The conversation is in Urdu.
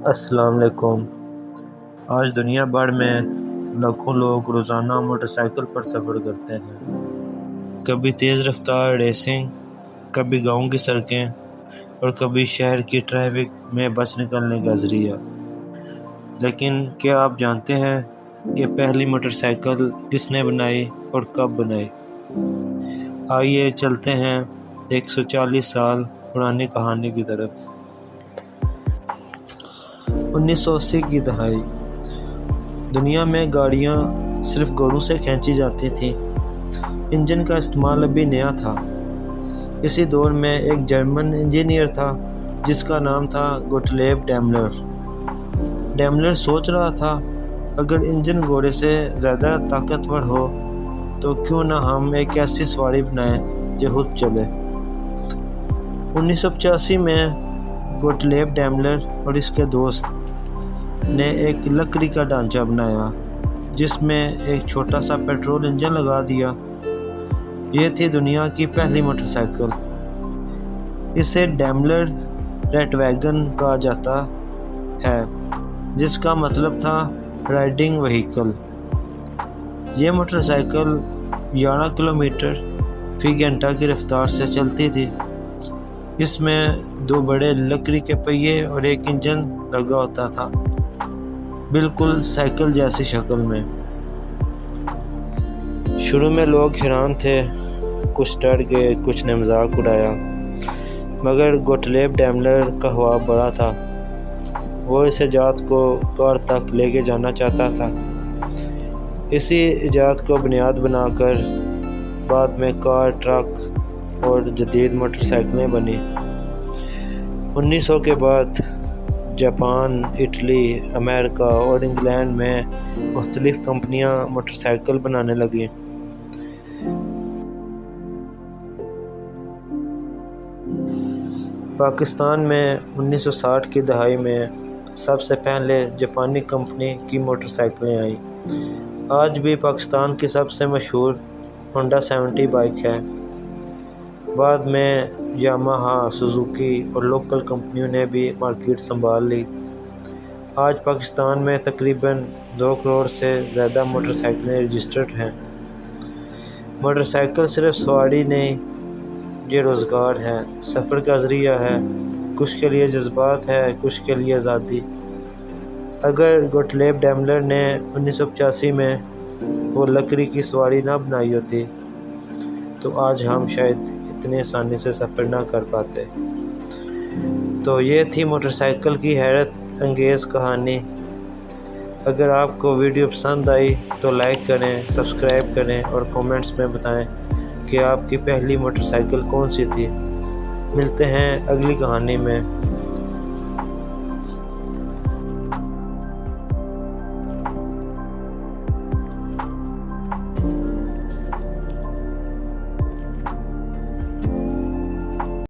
السلام علیکم۔ آج دنیا بھر میں لاکھوں لوگ روزانہ موٹر سائیکل پر سفر کرتے ہیں، کبھی تیز رفتار ریسنگ، کبھی گاؤں کی سڑکیں اور کبھی شہر کی ٹریفک میں بچ نکلنے کا ذریعہ۔ لیکن کیا آپ جانتے ہیں کہ پہلی موٹر سائیکل کس نے بنائی اور کب بنائی؟ آئیے چلتے ہیں 140 سال پرانی کہانی کی طرف۔ 1980 کی دہائی۔ دنیا میں گاڑیاں صرف گھوڑوں سے کھینچی جاتی تھیں، انجن کا استعمال ابھی نیا تھا۔ اسی دور میں ایک جرمن انجینئر تھا جس کا نام تھا گوٹلیب ڈیملر۔ ڈیملر سوچ رہا تھا اگر انجن گھوڑے سے زیادہ طاقتور ہو تو کیوں نہ ہم ایک ایسی سواری بنائیں جو خود چلے۔ 1985 میں گوٹلیب ڈیملر اور اس کے دوست نے ایک لکڑی کا ڈھانچہ بنایا جس میں ایک چھوٹا سا پیٹرول انجن لگا دیا۔ یہ تھی دنیا کی پہلی موٹر سائیکل۔ اسے ڈیملر ریٹ ویگن کہا جاتا ہے، جس کا مطلب تھا رائڈنگ وہیکل۔ یہ موٹر سائیکل 11 کلومیٹر فی گھنٹہ کی رفتار سے چلتی تھی۔ اس میں 2 بڑے لکڑی کے پہیے اور ایک انجن لگا ہوتا تھا، بالکل سائیکل جیسی شکل میں۔ شروع میں لوگ حیران تھے، کچھ ڈر گئے، کچھ نے مذاق اڑایا، مگر گوٹلیب ڈیملر کا خواب بڑا تھا۔ وہ اس ایجاد کو کار تک لے کے جانا چاہتا تھا۔ اسی ایجاد کو بنیاد بنا کر بعد میں کار، ٹرک اور جدید موٹر سائیکلیں بنی۔ 1900 کے بعد جاپان، اٹلی، امریکہ اور انگلینڈ میں مختلف کمپنیاں موٹر سائیکل بنانے لگیں۔ پاکستان میں 1960 کی دہائی میں سب سے پہلے جاپانی کمپنی کی موٹر سائیکلیں آئیں۔ آج بھی پاکستان کی سب سے مشہور ہونڈا 70 بائیک ہے۔ بعد میں یاماہا، سوزوکی اور لوکل کمپنیوں نے بھی مارکیٹ سنبھال لی۔ آج پاکستان میں تقریباً 2 کروڑ سے زیادہ موٹر سائیکلیں رجسٹرڈ ہیں۔ موٹر سائیکل صرف سواری نہیں، یہ روزگار ہے، سفر کا ذریعہ ہے، کچھ کے لیے جذبات ہے، کچھ کے لیے آزادی۔ اگر گوٹلیب ڈیملر نے 1985 میں وہ لکڑی کی سواری نہ بنائی ہوتی تو آج ہم شاید اتنی آسانی سے سفر نہ کر پاتے۔ تو یہ تھی موٹر سائیکل کی حیرت انگیز کہانی۔ اگر آپ کو ویڈیو پسند آئی تو لائک کریں، سبسکرائب کریں اور کومنٹس میں بتائیں کہ آپ کی پہلی موٹر سائیکل کون سی تھی۔ ملتے ہیں اگلی کہانی میں۔